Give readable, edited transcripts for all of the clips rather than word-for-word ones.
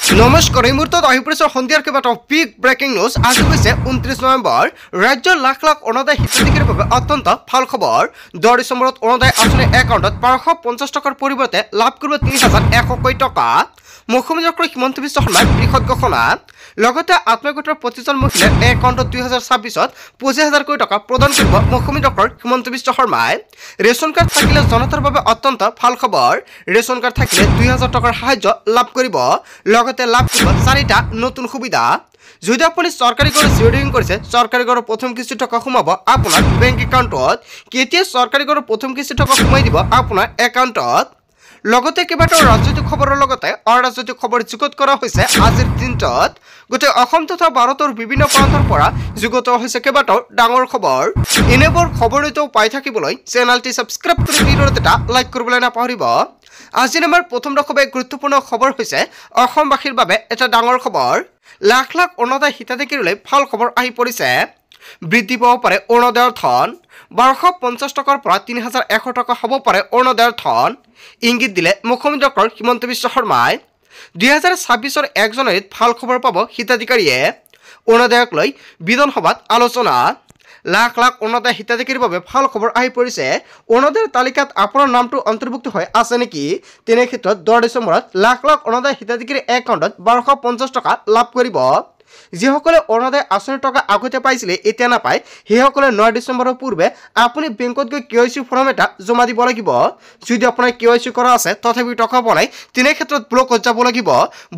নমস্কাৰ এই মুহূৰ্তত আহি পৰিছে সন্ধিয়াৰ কেইবাটাও বিগ ব্ৰেকিং নিউজ। আজি হৈছে 29 নৱেম্বৰ। ৰাজ্যৰ লাখ লাখ অৰুণোদয় হিতাধিকাৰীৰ বাবে অত্যন্ত ভাল খবৰ। 10 ডিচেম্বৰত অৰুণোদয় আঁচনি একাউণ্টত 1250 টকাৰ পৰিৱৰ্তে লাভ কৰিব 3100 টকা। মুখ্যমন্ত্ৰী হিমন্ত বিশ্ব শৰ্মাৰ বৃহৎ ঘোষণা। লগতে আত্মগোটৰ প্ৰতিজন মহিলাৰ একাউণ্টত 2026ত 25,000 টকা প্ৰদান কৰিব মুখ্যমন্ত্ৰী হিমন্ত বিশ্ব শৰ্মাই। ৰেচন কাৰ্ড থাকিলে জনতাৰ বাবে অত্যন্ত ভাল খবৰ। ৰেচন কাৰ্ড থাকিলে 2,000 টকাৰ সাহায্য লাভ কৰিব। লগতে লাভ কৰিব 4টা নতুন সুবিধা। যদি আপুনি চৰকাৰী ঘৰ জিঅ'ডিং কৰিছে, চৰকাৰী ঘৰৰ প্ৰথম কিস্তি টকা সোমাব আপোনাৰ বেংক একাউণ্টত। কেতিয়া চৰকাৰী ঘৰৰ প্ৰথম কিস্তি টকা সোমাই দিব আপোনাৰ একাউণ্টত। লগতে কেইবাটাও ৰাজনৈতিক খবৰৰ লগতে অৰাজনৈতিক খবৰ যুগুত কৰা হৈছে আজিৰ দিনটোত। গোটেই অসম তথা ভাৰতৰ বিভিন্ন প্ৰান্তৰ পৰা যুগুত হৈছে কেইবাটাও ডাঙৰ খবৰ। এনেবোৰ খবৰ পাই থাকিবলৈ চেনেলটি ছাবস্ক্ৰাইব কৰি ভিডিঅ'ত এটা লাইক কৰিবলৈ নাপাহৰিব। আজিৰ আমাৰ প্ৰথম দশমে গুৰুত্বপূৰ্ণ খবৰ হৈছে অসমবাসীৰ বাবে এটা ডাঙৰ খবৰ। লাখ লাখ অৰুণোদয় হিতাধিকাৰীলৈ ভাল খবৰ আহি পৰিছে। বৃদ্ধি পাব পাৰে অৰুণোদয়ৰ ধন। 1250 টকাৰ পৰা 3100 টকা হ'ব পাৰে অৰুণোদয়ৰ ধন। ইংগিত দিলে মুখ্যমন্ত্ৰী হিমন্ত বিশ্ব শৰ্মাই। 2026ৰ 1 জানুৱাৰীত ভাল খবৰ পাব হিতাধিকাৰীয়ে। অৰুণোদয়ক লৈ বিধানসভাত আলোচনা। লাখ লাখ অৰুণোদয় হিতাধিকাৰীৰ বাবে ভাল খবৰ আহি পৰিছে। অৰুণোদয়ৰ তালিকাত আপোনাৰ নামটো অন্তৰ্ভুক্ত হৈ আছে নেকি? তেনে ক্ষেত্ৰত 10 ডিচেম্বৰত লাখ লাখ অৰুণোদয় হিতাধিকাৰীৰ একাউণ্টত 1250 টকা লাভ কৰিব। যিসকলে অৰুণোদয় আঁচনিৰ টকা আগতে পাইছিলে এতিয়া নাপায়, সেইসকলে 9 ডিচেম্বৰৰ পূৰ্বে আপুনি বেংকত গৈ KYC ফৰ্ম এটা জমা দিব লাগিব। যদি আপোনাৰ KYC কৰা আছে তথাপি টকা পোৱা নাই, তেনে ক্ষেত্ৰত ব্লকত যাব লাগিব।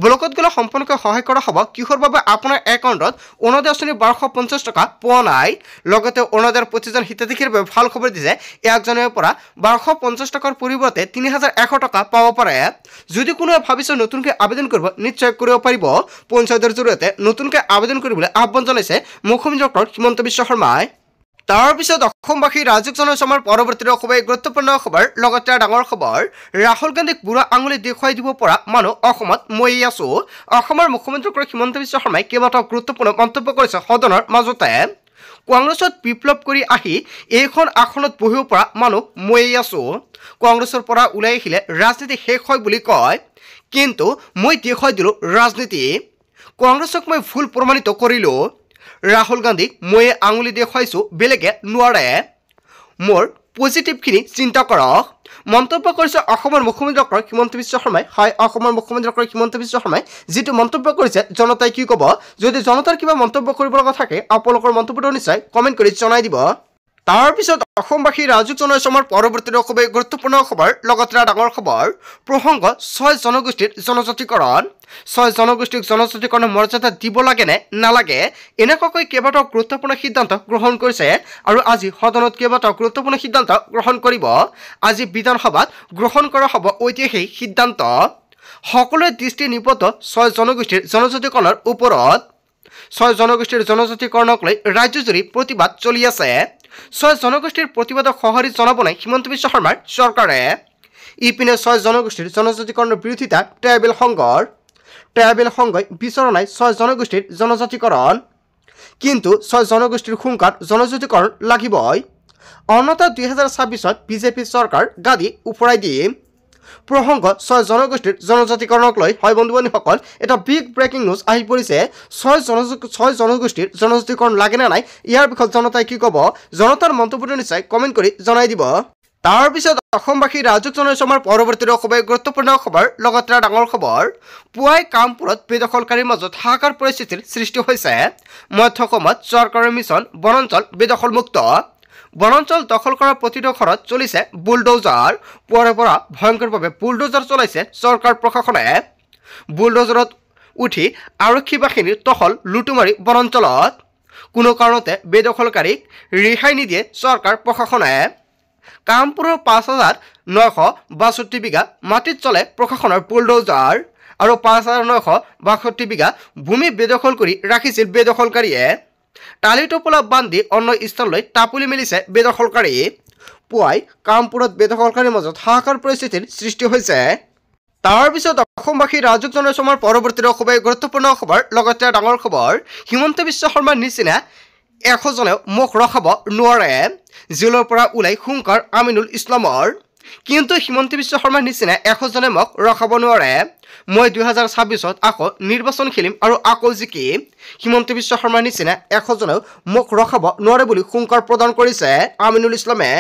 ব্লকত গ'লে সম্পূৰ্ণকৈ সহায় কৰা হ'ব। কিহৰ বাবে আপোনাৰ একাউণ্টত অৰুণোদয় আঁচনিৰ 1250 টকা পোৱা নাই। লগতে অৰুণোদয়ৰ প্ৰতিজন হিতাধিকাৰীৰ বাবে ভাল খবৰ দিছে। 1 জানুৱাৰীৰ পৰা 1250 টকাৰ পৰিৱৰ্তে 3100 টকা পাব পাৰে। যদি কোনোৱে ভাবিছে নতুনকৈ আবেদন কৰিব, নিশ্চয় কৰিব পাৰিব। পঞ্চায়তৰ জৰিয়তে নতুনকৈ আবেদন কৰিবলৈ আহ্বান জনাইছে মুখ্যমন্ত্ৰী হিমন্ত বিশ্ব শৰ্মাই। তাৰপিছত অসমবাসী ৰাজ্যিক জনসমাৰ পৰৱৰ্তী খুবেই গুৰুত্বপূৰ্ণ খবৰ। লগতে ডাঙৰ খবৰ, ৰাহুল গান্ধীক বুঢ়া আঙুলি দেখুৱাই দিব পৰা মানুহ অসমত মই আছো। অসমৰ মুখ্যমন্ত্ৰী হিমন্ত বিশ্ব শৰ্মাই কেইবাটাও গুৰুত্বপূৰ্ণ মন্তব্য কৰিছে সদনৰ মাজতে। কংগ্ৰেছত বিপ্লৱ কৰি আহি এইখন আসনত বহিব পৰা মানুহ মই আছো। কংগ্ৰেছৰ পৰা ওলাই আহিলে ৰাজনীতি শেষ হয় বুলি কয়, কিন্তু মই দেখুৱাই দিলোঁ ৰাজনীতি। কংগ্ৰেছক মই ভুল প্ৰমাণিত কৰিলোঁ। ৰাহুল গান্ধীক মই আঙুলি দেখুৱাইছোঁ, বেলেগে নোৱাৰে। মোৰ পজিটিভখিনি চিন্তা কৰক। মন্তব্য কৰিছে অসমৰ মুখ্যমন্ত্ৰী হিমন্ত বিশ্ব শৰ্মাই। হয়, অসমৰ মুখ্যমন্ত্ৰী হিমন্ত বিশ্ব শৰ্মাই যিটো মন্তব্য কৰিছে, জনতাই কি ক'ব? যদি জনতাৰ কিবা মন্তব্য কৰিব লগা থাকে আপোনালোকৰ মন্তব্যটো নিশ্চয় কমেণ্ট কৰি জনাই দিব। তাৰপিছত অসমবাসী ৰাজ্যিক জনসমাৰ পৰৱৰ্তী খুবেই গুৰুত্বপূৰ্ণ খবৰ। লগতে ডাঙৰ খবৰ, প্ৰসংগ 6 জনগোষ্ঠীৰ জনজাতিকৰণ। 6 জনগোষ্ঠীক জনজাতিকৰণৰ মৰ্যাদা দিব লাগে নে নালাগে, এনেকুৱাকৈ কেইবাটাও গুৰুত্বপূৰ্ণ সিদ্ধান্ত গ্ৰহণ কৰিছে। আৰু আজি সদনত কেইবাটাও গুৰুত্বপূৰ্ণ সিদ্ধান্ত গ্ৰহণ কৰিব। আজি বিধানসভাত গ্ৰহণ কৰা হ'ব ঐতিহাসিক সিদ্ধান্ত। সকলোৱে দৃষ্টি নিবদ্ধ 6 জনগোষ্ঠীৰ জনজাতিকৰণৰ ওপৰত। 6 জনগোষ্ঠীৰ জনজাতিকৰণক লৈ ৰাজ্যজুৰি প্ৰতিবাদ চলি আছে। 6 জনগোষ্ঠীৰ প্ৰতিবাদক সঁহাৰি জনাব নাই হিমন্ত বিশ্ব শৰ্মাৰ চৰকাৰে। ইপিনে 6 জনগোষ্ঠীৰ জনজাতিকৰণৰ বিৰোধিতা ট্ৰাইবেল সংঘৰ। ট্ৰাইবেল সংঘই বিচৰা নাই 6 জনগোষ্ঠীৰ জনজাতিকৰণ, কিন্তু 6 জনগোষ্ঠীৰ সংখ্যাত জনজাতিকৰণ লাগিবই। অন্যথা 2026ত বিজেপি চৰকাৰ গাদী উফৰাই দিয়ে। প্ৰসংগ 6 জনগোষ্ঠীৰ জনজাতিকৰণক লৈ হয় বন্ধু বান্ধৱীসকল, এটা বিগ ব্ৰেকিং নিউজ আহি পৰিছে। 6 জনগোষ্ঠীৰ জনজাতিকৰণ লাগে নে নাই, ইয়াৰ বিষয়ত জনতাই কি ক'ব? জনতাৰ মন্তব্যটো নিশ্চয় কমেণ্ট কৰি জনাই দিব। তাৰপিছত অসমবাসী ৰাজ্যিক জনসমাৰ পৰৱৰ্তী খুবেই গুৰুত্বপূৰ্ণ খবৰ। লগতে ডাঙৰ খবৰ, পুৱাই কামপুৰত বেদখলকাৰীৰ মাজত হাহাকাৰ পৰিস্থিতিৰ সৃষ্টি হৈছে। মধ্যসমত চৰকাৰৰ মিছন বনাঞ্চল বেদখলমুক্ত। বনাঞ্চল দখল কৰাৰ প্ৰতিটো ঘৰত চলিছে বুলডোজাৰ। পুৱাৰে পৰা ভয়ংকৰভাৱে বুলডোজাৰ চলাইছে চৰকাৰ প্ৰশাসনে। বুলডোজাৰত উঠি আৰক্ষী বাহিনীৰ টহল লুটুমাৰি বনাঞ্চলত। কোনো কাৰণতে বেদখলকাৰীক ৰেহাই নিদিয়ে চৰকাৰ প্ৰশাসনে। কামপুৰৰ 5,962 বিঘা মাটিত চলে প্ৰশাসনৰ বুলডোজাৰ। আৰু 5,962 বিঘা ভূমি বেদখল কৰি ৰাখিছিল বেদখলকাৰীয়ে। টালি টোপোলা বান্ধি অন্য স্থানলৈ টাপুলি মেলিছে বেদখলকাৰী। পুৱাই কামপুৰত বেদখলকাৰীৰ মাজত হাহাকাৰ পৰিস্থিতিৰ সৃষ্টি হৈছে। তাৰপিছত অসমবাসী ৰাজ্যিক জনসমাৰ পৰৱৰ্তী খুবেই গুৰুত্বপূৰ্ণ খবৰ। লগতে ডাঙৰ খবৰ, হিমন্ত বিশ্ব শৰ্মাৰ নিচিনা 100জনেও মুখ ৰখাব নোৱাৰে। জেলৰ পৰা ওলাই হুংকাৰ আমিনুল ইছলামৰ। কিন্তু হিমন্ত বিশ্ব শৰ্মাৰ নিচিনা এশজনে মোক ৰখাব নোৱাৰে। মই 2026ত আকৌ নিৰ্বাচন খেলিম আৰু আকৌ জিকিম। হিমন্ত বিশ্ব শৰ্মাৰ নিচিনা এশজনেও মোক ৰখাব নোৱাৰে বুলি হুংকাৰ প্ৰদান কৰিছে আমিনুল ইছলামে।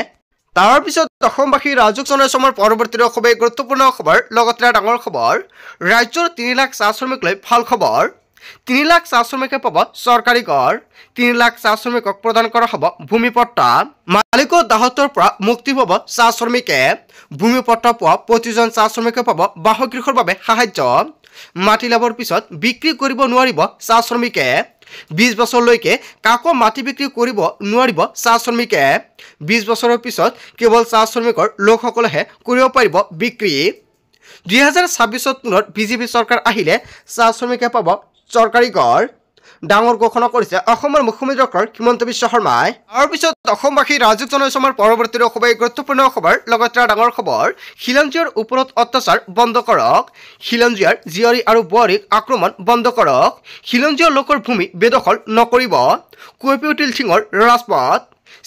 তাৰ পিছত অসমবাসী ৰাজক জনাইছে আমাৰ পৰৱৰ্তী খুবেই গুৰুত্বপূৰ্ণ খবৰ। লগতে ডাঙৰ খবৰ, ৰাজ্যৰ 3 লাখ চাহ শ্ৰমিক লৈ ভাল খবৰ। 3 লাখ চাহ শ্ৰমিকে পাব চৰকাৰী ঘৰ। 3 লাখ চাহ শ্ৰমিকক প্ৰদান কৰা হ'ব ভূমিপট্টা। মালিকৰ দাহতৰ পৰা মুক্তি পাব চাহ শ্ৰমিকে। ভূমিপট্টা পোৱা প্ৰতিজন চাহ শ্ৰমিকে পাব বাসগৃহৰ বাবে সাহায্য। মাটি লাভৰ পিছত বিক্ৰী কৰিব নোৱাৰিব চাহ শ্ৰমিকে। 20 বছৰলৈকে কাকো মাটি বিক্ৰী কৰিব নোৱাৰিব চাহ শ্ৰমিকে। 20 বছৰৰ পিছত কেৱল চাহ শ্ৰমিকৰ লোকসকলেহে কৰিব পাৰিব বিক্ৰী। 2026ত পুনৰ বিজেপি চৰকাৰ আহিলে চাহ শ্ৰমিকে পাব চৰকাৰী ঘৰ। ডাঙৰ ঘোষণা কৰিছে অসমৰ মুখ্যমন্ত্ৰী ডক্টৰ হিমন্ত বিশ্ব শৰ্মাই। তাৰ পিছত অসমবাসী ৰাজক জনাইছে আমাৰ পৰৱৰ্তী খুবেই গুৰুত্বপূৰ্ণ খবৰ। লগতে ডাঙৰ খবৰ, খিলঞ্জীয়াৰ ওপৰত অত্যাচাৰ বন্ধ কৰক। খিলঞ্জীয়াৰ জীয়ৰী আৰু বোৱাৰীক আক্ৰমণ বন্ধ কৰক। খিলঞ্জীয়া লোকৰ ভূমি বেদখল নকৰিব। কঁপি উঠিল থিঙৰ ৰাজপথ।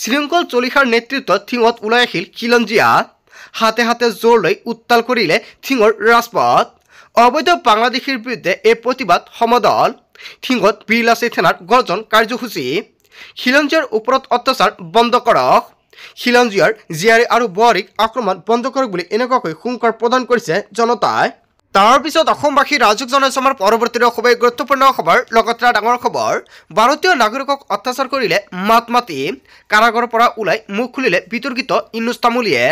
শৃংখল চলিহাৰ নেতৃত্বত থিঙত ওলাই আহিল খিলঞ্জীয়া। হাতে হাতে জোৰ লৈ উত্তাল কৰিলে থিঙৰ ৰাজপথ। অবৈধ বাংলাদেশীৰ বিৰুদ্ধে এই প্ৰতিবাদ সমদল। থিঙত বিৰলাচি থানাৰ গৰ্জন কাৰ্যসূচী। খিলঞ্জীয়াৰ ওপৰত অত্যাচাৰ বন্ধ কৰক। খিলঞ্জীয়াৰ জীয়াৰী আৰু বোৱাৰীক আক্ৰমণ বন্ধ কৰক বুলি এনেকুৱাকৈ হুংকাৰ প্ৰদান কৰিছে জনতাই। তাৰ পিছত অসমবাসী ৰাজক জনাইছে আমাৰ পৰৱৰ্তী খুবেই গুৰুত্বপূৰ্ণ খবৰ। লগতে ডাঙৰ খবৰ, ভাৰতীয় নাগৰিকক অত্যাচাৰ কৰিলে মাত মাতি। কাৰাগাৰৰ পৰা ওলাই মুখ খুলিলে বিতৰ্কিত ইউনুছ তামুলীয়ে।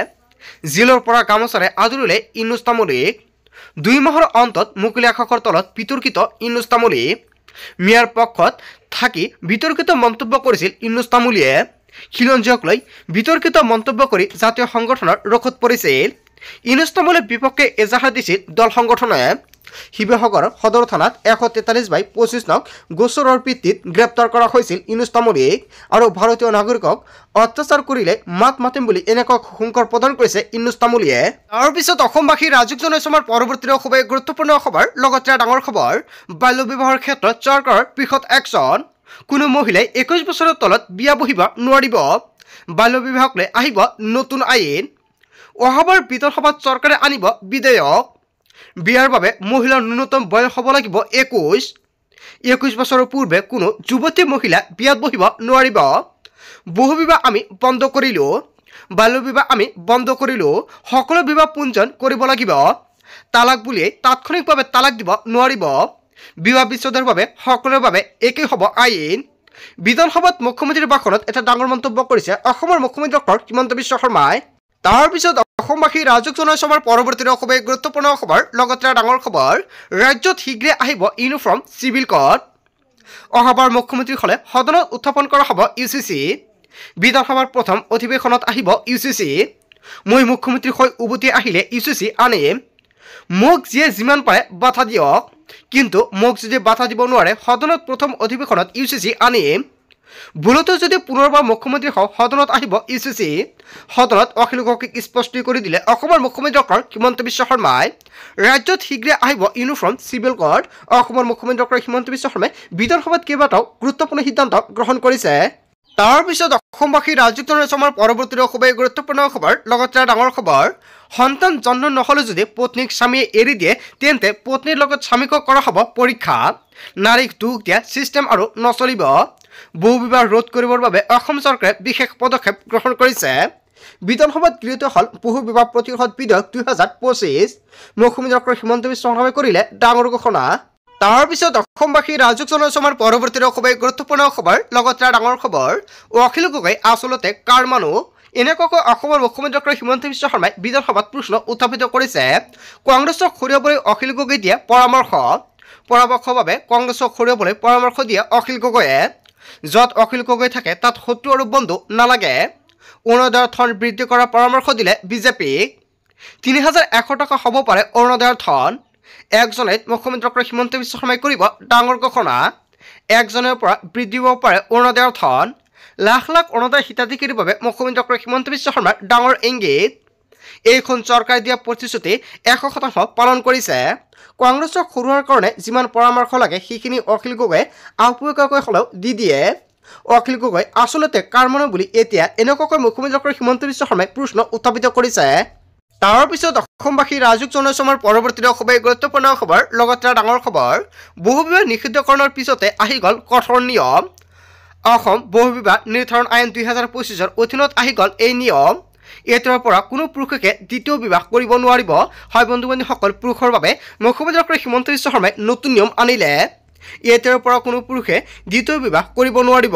জেলৰ পৰা গামোচাৰে আদৰিলে ইউনুছ তামুলীক। 2 মাহৰ অন্তত মুকলি আকাশৰ তলত বিতৰ্কিত ইউনুছ তামুলী। মিয়াৰ পক্ষত থাকি বিতৰ্কিত মন্তব্য কৰিছিল ইউনুছ তামুলীয়ে। খিলঞ্জীয়ক লৈ বিতৰ্কিত মন্তব্য কৰি জাতীয় সংগঠনৰ ৰোষত পৰিছিল। ইউনুছ তামুলীৰ বিপক্ষে এজাহাৰ দিছিল দল সংগঠনে। শিৱসাগৰ সদৰ থানাত 143/25 নং গোচৰৰ ভিত্তিত গ্ৰেপ্তাৰ কৰা হৈছিল ইউনুছ তামুলীক আৰু ভাৰতীয় নাগৰিকক অত্যাচাৰ কৰিলে মাত মাতিম বুলি এনেকুৱা হুংকাৰ প্ৰদান কৰিছে ইউনুছ তামুলীয়ে। তাৰ পিছত অসমবাসী ৰাজক জনাইছে আমাৰ পৰৱৰ্তী খুবেই গুৰুত্বপূৰ্ণ খবৰ। লগতে ডাঙৰ খবৰ, বাল্য বিবাহৰ ক্ষেত্ৰত চৰকাৰৰ বৃহৎ একশ্যন। কোনো মহিলাই 21 বছৰৰ তলত বিয়া বহিব নোৱাৰিব। বাল্য বিবাহক লৈ আহিব নতুন আইন। অহাবাৰ বিধানসভাত চৰকাৰে আনিব বিধেয়ক। বিয়াৰ বাবে মহিলাৰ ন্যূনতম বয়স হ'ব লাগিব 21। 21 বছৰৰ পূৰ্বে কোনো যুৱতী মহিলা বিয়াত বহিব নোৱাৰিব। বহু বিবাহ আমি বন্ধ কৰিলোঁ। বাল্য বিবাহ আমি বন্ধ কৰিলোঁ। সকলো বিবাহ পঞ্জীয়ন কৰিব লাগিব। তালাক বুলিয়েই তাৎক্ষণিকভাৱে তালাক দিব নোৱাৰিব। বিবাহ বিচ্ছেদৰ বাবে সকলোৰে বাবে একেই হ'ব আইন। বিধানসভাত মুখ্যমন্ত্ৰীৰ ভাষণত এটা ডাঙৰ মন্তব্য কৰিছে অসমৰ মুখ্যমন্ত্ৰী ডক্টৰ হিমন্ত বিশ্ব শৰ্মাই। তাৰ পিছত অসমবাসী ৰাজক জনাইছে আমাৰ পৰৱৰ্তী খুবেই গুৰুত্বপূৰ্ণ খবৰ। লগতে ডাঙৰ খবৰ, ৰাজ্যত শীঘ্ৰে আহিব ইউনিফৰ্ম চিভিল কোড। অহাবাৰ মুখ্যমন্ত্ৰী হ'লে সদনত উত্থাপন কৰা হ'ব UCC। বিধানসভাৰ প্ৰথম অধিৱেশনত আহিব UCC। মই মুখ্যমন্ত্ৰী হৈ উভতি আহিলে UCC আনিম। মোক যিয়ে যিমান পাৰে বাধা দিয়ক, কিন্তু মোক যদি বাধা দিব নোৱাৰে সদনত প্ৰথম অধিৱেশনত UCC আনিম। ভুলতো যদি পুনৰবাৰ মুখ্যমন্ত্ৰী হওঁ সদনত আহিব UCC। সদনত অখিল গগৈক স্পষ্ট কৰি দিলে অসমৰ মুখ্যমন্ত্ৰী ডক্টৰ হিমন্ত বিশ্ব শৰ্মাই। ৰাজ্যত শীঘ্ৰে আহিব ইউনিফৰ্ম চিভিল কোড। অসমৰ মুখ্যমন্ত্ৰী ডক্টৰ হিমন্ত বিশ্ব শৰ্মাই বিধানসভাত কেইবাটাও গুৰুত্বপূৰ্ণ সিদ্ধান্ত গ্ৰহণ কৰিছে। তাৰ পিছত অসমবাসী ৰাজ্যিক আমাৰ পৰৱৰ্তী খুবেই গুৰুত্বপূৰ্ণ খবৰ। লগতে ডাঙৰ খবৰ, সন্তান জন্ম নহ'লে যদি পত্নীক স্বামীয়ে এৰি দিয়ে তেন্তে পত্নীৰ লগত স্বামীকো কৰা হ'ব পৰীক্ষা। নাৰীক দুখ দিয়া ছিষ্টেম আৰু নচলিব। বহু বিবাহ ৰোধ কৰিবৰ বাবে অসম চৰকাৰে বিশেষ পদক্ষেপ গ্ৰহণ কৰিছে। বিধানসভাত গৃহীত হ'ল বহু বিবাহ প্ৰতিৰোধ বিধেয়ক 2025। মুখ্যমন্ত্ৰী ডক্টৰ হিমন্ত বিশ্ব শৰ্মাই কৰিলে ডাঙৰ ঘোষণা। তাৰ পিছত অসমবাসী ৰাজক জনাইছে আমাৰ পৰৱৰ্তী খুবেই গুৰুত্বপূৰ্ণ খবৰ। লগতে ডাঙৰ খবৰ, অখিল গগৈ আচলতে কাৰ মানুহ? এনেকুৱাকৈ অসমৰ মুখ্যমন্ত্ৰী ডক্টৰ হিমন্ত বিশ্ব শৰ্মাই বিধানসভাত প্ৰশ্ন উত্থাপিত কৰিছে। কংগ্ৰেছক সৰিয়াবলৈ অখিল গগৈ দিয়ে পৰামৰ্শৰ বাবে কংগ্ৰেছক সৰিয়াবলৈ পৰামৰ্শ দিয়ে অখিল গগৈয়ে। য'ত অখিল গগৈ থাকে তাত শত্ৰু আৰু বন্ধু নালাগে। অৰুণোদয়ৰ ধন বৃদ্ধি কৰাৰ পৰামৰ্শ দিলে বিজেপিক। 3100 টকা হ'ব পাৰে অৰুণোদয়ৰ ধন। 1 জুলাইত মুখ্যমন্ত্ৰী ডক্টৰ হিমন্ত বিশ্ব শৰ্মাই কৰিব ডাঙৰ ঘোষণা। 1 জুলাইৰ পৰা বৃদ্ধি হ'ব পাৰে অৰুণোদয়ৰ ধন। লাখ লাখ অৰুণোদয় হিতাধিকাৰীৰ বাবে মুখ্যমন্ত্ৰী ডক্টৰ হিমন্ত বিশ্ব শৰ্মাৰ ডাঙৰ ইংগিত। এইখন চৰকাৰে দিয়া প্ৰতিশ্ৰুতি 100% পালন কৰিছে। কংগ্ৰেছক হৰুৱাৰ কাৰণে যিমান পৰামৰ্শ লাগে সেইখিনি অখিল গগৈয়ে আপুৰুগীয়াকৈ হ'লেও দি দিয়ে। অখিল গগৈ আচলতে কাৰ মানুহ বুলি এতিয়া এনেকুৱাকৈ মুখ্যমন্ত্ৰী ডক্টৰ হিমন্ত বিশ্ব শৰ্মাই প্ৰশ্ন উত্থাপিত কৰিছে। তাৰ পিছত অসমবাসী ৰাজুক জনাইছো আমাৰ পৰৱৰ্তী খুবেই গুৰুত্বপূৰ্ণ খবৰ লগতে ডাঙৰ খবৰ বহুবিবাহ নিষিদ্ধকৰণৰ পিছতে আহি গ'ল কঠোৰ নিয়ম অসম বহুবিবাহ নিৰ্ধাৰণ আইন 2025ৰ অধীনত আহি গ'ল এই নিয়ম এতিয়াৰ পৰা কোনো পুৰুষকে দ্বিতীয় বিবাহ কৰিব নোৱাৰিব হয় বন্ধু বান্ধৱীসকল পুৰুষৰ বাবে মুখ্যমন্ত্ৰী ডক্টৰ হিমন্ত বিশ্ব শৰ্মাই নতুন নিয়ম আনিলে এতিয়াৰ পৰা কোনো পুৰুষে দ্বিতীয় বিবাহ কৰিব নোৱাৰিব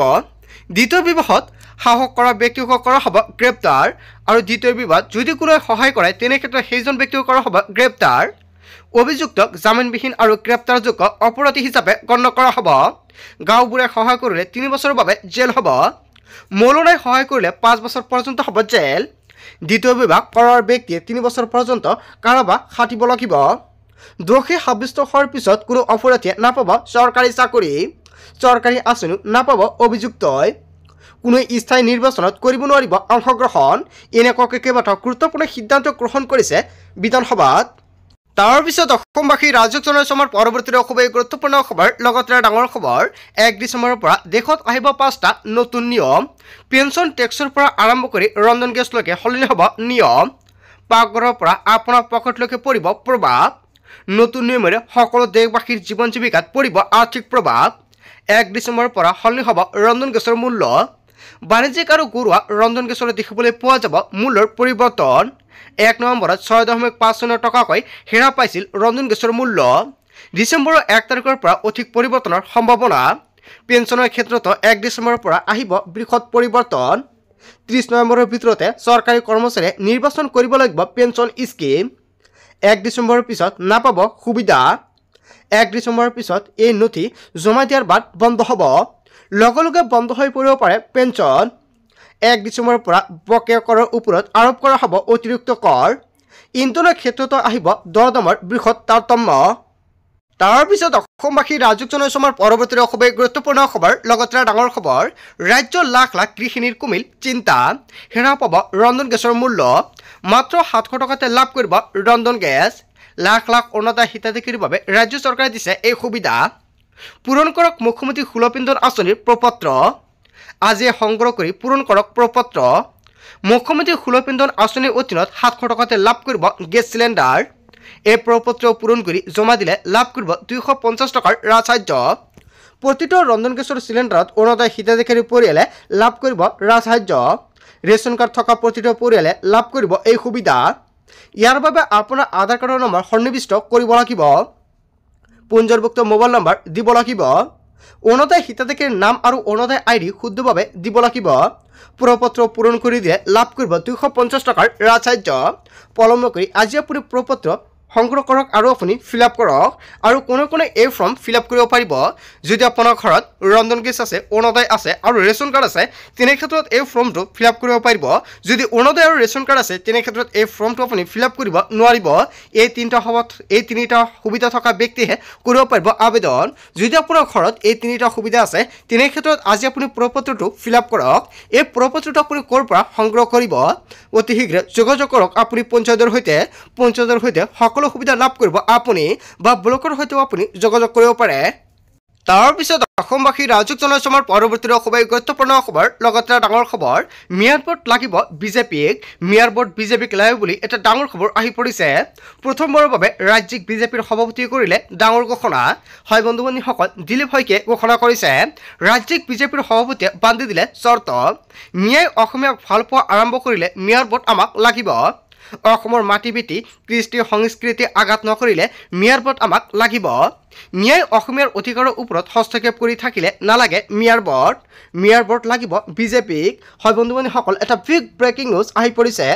দ্বিতীয় বিবাহত সাহস কৰা ব্যক্তিক কৰা হ'ব গ্ৰেপ্তাৰ আৰু দ্বিতীয় বিবাহ যদি কোনোৱে সহায় কৰে তেনে ক্ষেত্ৰত সেইজন ব্যক্তিক কৰা হ'ব গ্ৰেপ্তাৰ অভিযুক্তক জামিনবিহীন আৰু গ্ৰেপ্তাৰযোগ্য অপৰাধী হিচাপে গণ্য কৰা হ'ব গাঁওবোৰে সহায় কৰিলে 3 বছৰৰ বাবে জেল হ'ব মৌলনাই সহায় কৰিলে 5 বছৰ পৰ্যন্ত হ'ব জেল দ্বিতীয় বিবাহ কৰাৰ ব্যক্তিয়ে 3 বছৰ পৰ্যন্ত কাৰাবাস খাটিব লাগিব দোষী সাব্যস্ত হোৱাৰ পিছত কোনো অপৰাধীয়ে নাপাব চৰকাৰী চাকৰি চৰকাৰী আঁচনি নাপাব অভিযুক্তই কোনো স্থায়ী নিৰ্বাচনত কৰিব নোৱাৰিব অংশগ্ৰহণ এনেকুৱাকৈ কেইবাটাও গুৰুত্বপূৰ্ণ সিদ্ধান্ত গ্ৰহণ কৰিছে বিধানসভাত তাৰ পিছত অসমবাসী ৰাজুক জনাইছো আমাৰ পৰৱৰ্তী খুবেই গুৰুত্বপূৰ্ণ খবৰ লগতে ডাঙৰ খবৰ 1 ডিচেম্বৰৰ পৰা দেশত আহিব 5টা নতুন নিয়ম পেঞ্চন টেক্সৰ পৰা আৰম্ভ কৰি ৰন্ধন গেছলৈকে সলনি হ'ব নিয়ম পাকঘৰৰ পৰা আপোনাৰ পকেটলৈকে পৰিব প্ৰভাৱ নতুন নিয়মেৰে সকলো দেশবাসীৰ জীৱন জীৱিকাত পৰিব আৰ্থিক প্ৰভাৱ 1 ডিচেম্বৰৰ পৰা সলনি হ'ব ৰন্ধন গেছৰ মূল্য বাণিজ্যিক আৰু ঘৰুৱা ৰন্ধন গেছৰ দেখিবলৈ পোৱা যাব মূল্যৰ পৰিৱৰ্তন 1 নৱেম্বৰত 6.50 টকাকৈ হেৰা পাইছিল ৰন্ধন গেছৰ মূল্য ডিচেম্বৰৰ 1 তাৰিখৰ পৰা অধিক পৰিৱৰ্তনৰ সম্ভাৱনা পেঞ্চনৰ ক্ষেত্ৰতো 1 ডিচেম্বৰৰ পৰা আহিব বৃহৎ পৰিৱৰ্তন 30 নৱেম্বৰৰ ভিতৰতে চৰকাৰী কৰ্মচাৰীয়ে নিৰ্বাচন কৰিব লাগিব পেঞ্চন স্কিম 1 ডিচেম্বৰৰ পিছত নাপাব সুবিধা 1 ডিচেম্বৰৰ পিছত এই নথি জমা দিয়াৰ বাদ বন্ধ হ'ব লগে লগে বন্ধ হৈ পৰিব পাৰে পেঞ্চন 1 ডিচেম্বৰৰ পৰা বকেয়া কৰৰ ওপৰত আৰোপ কৰা হ'ব অতিৰিক্ত কৰ ইন্ধনৰ ক্ষেত্ৰতো আহিব দৰদামৰ বৃহৎ তাৰতম্য তাৰ পিছত অসমবাসী ৰাজুক জনাইছো আমাৰ পৰৱৰ্তী খুবেই গুৰুত্বপূৰ্ণ খবৰ লগতে ডাঙৰ খবৰ ৰাজ্যৰ লাখ লাখ গৃহিণীৰ কমিল চিন্তা হেৰা পাব ৰন্ধন গেছৰ মূল্য মাত্ৰ 700 টকাতে লাভ কৰিব ৰন্ধন গেছ লাখ লাখ অন্নদাতা হিতাধিকাৰীৰ বাবে ৰাজ্য চৰকাৰে দিছে এই সুবিধা পূৰণ কৰক মুখ্যমন্ত্ৰী সুলভ ইন্ধন আঁচনিৰ প্ৰপত্ৰ আজি সংগ্ৰহ কৰি পূৰণ কৰক প্ৰপত্ৰ মুখ্যমন্ত্ৰী সুলভ ইন্ধন আঁচনিৰ অধীনত 700 টকাতে লাভ কৰিব গেছ চিলিণ্ডাৰ এই প্ৰপত্ৰ পূৰণ কৰি জমা দিলে লাভ কৰিব 250 টকাৰ ৰাজসাহায্য প্ৰতিটো ৰন্ধন গেছৰ চিলিণ্ডাৰত অন্নদাতা হিতাধিকাৰী পৰিয়ালে লাভ কৰিব ৰাজসাহায্য ৰেচন কাৰ্ড থকা প্ৰতিটো পৰিয়ালে লাভ কৰিব এই সুবিধা ইয়াৰ বাবে আপোনাৰ আধাৰ কাৰ্ডৰ নম্বৰ সন্নিৱিষ্ট কৰিব লাগিব পঞ্জীয়নভুক্ত মোবাইল নম্বৰ দিব লাগিব অন্নদাতা হিতাধিকাৰীৰ নাম আৰু অন্নদাতা আইডি শুদ্ধভাৱে দিব লাগিব প্ৰপত্ৰ পূৰণ কৰি দিয়ে লাভ কৰিব 250 টকাৰ ৰাজসাহায্য পলম নকৰি আজি আপুনি প্ৰপত্ৰ সংগ্ৰহ কৰক আৰু আপুনি ফিল আপ কৰক আৰু কোনে এই ফৰ্ম ফিল আপ কৰিব পাৰিব যদি আপোনাৰ ঘৰত ৰন্ধন গেছ আছে অন্নদাতা আছে আৰু ৰেচন কাৰ্ড আছে তেনে ক্ষেত্ৰত এই ফৰ্মটো ফিল আপ কৰিব পাৰিব যদি অন্নদাতা আৰু ৰেচন কাৰ্ড আছে তেনে ক্ষেত্ৰত এই ফৰ্মটো আপুনি ফিল আপ কৰিব নোৱাৰিব এই তিনিটা সুবিধা থকা ব্যক্তিহে কৰিব পাৰিব আবেদন যদি আপোনাৰ ঘৰত এই তিনিটা সুবিধা আছে তেনে ক্ষেত্ৰত আজি আপুনি প্ৰপত্ৰটো ফিল আপ কৰক এই প্ৰপত্ৰটো আপুনি ক'ৰ পৰা সংগ্ৰহ কৰিব অতি শীঘ্ৰে যোগাযোগ কৰক আপুনি পঞ্চায়তৰ সৈতে সকলো সুবিধা লাভ কৰিব আপুনি বা ব্লকৰ সৈতেও আপুনি যোগাযোগ কৰিব পাৰে তাৰ পিছত অসমবাসী ৰাজুক জনাইছো আমাৰ পৰৱৰ্তী খুবেই গুৰুত্বপূৰ্ণ খবৰ লগতে ডাঙৰ খবৰ মিয়াৰবৰ্ড লাগিব বিজেপিক লাগিব বুলি এটা ডাঙৰ খবৰ আহি পৰিছে প্ৰথমবাৰৰ বাবে ৰাজ্যিক বিজেপিৰ সভাপতি কৰিলে ডাঙৰ ঘোষণা হয় বন্ধু বান্ধৱীসকল দিলীপ শইকীয়াই ঘোষণা কৰিছে ৰাজ্যিক বিজেপিৰ সভাপতিয়ে বান্ধি দিলে চৰ্ত মিয়াই অসমীয়াক ভাল পোৱা আৰম্ভ কৰিলে মিয়াৰবৰ্ড আমাক লাগিব অসমৰ মাটি বেটি কৃষ্টি সংস্কৃতি আঘাত নকৰিলে মিয়াৰবৰ্ড আমাক লাগিব মিয়াই অসমীয়াৰ অধিকাৰৰ ওপৰত হস্তক্ষেপ কৰি থাকিলে নালাগে মিয়াৰবৰ্ড লাগিব বিজেপিক হয় বন্ধু বান্ধৱীসকল এটা বিগ ব্ৰেকিং নিউজ আহি পৰিছে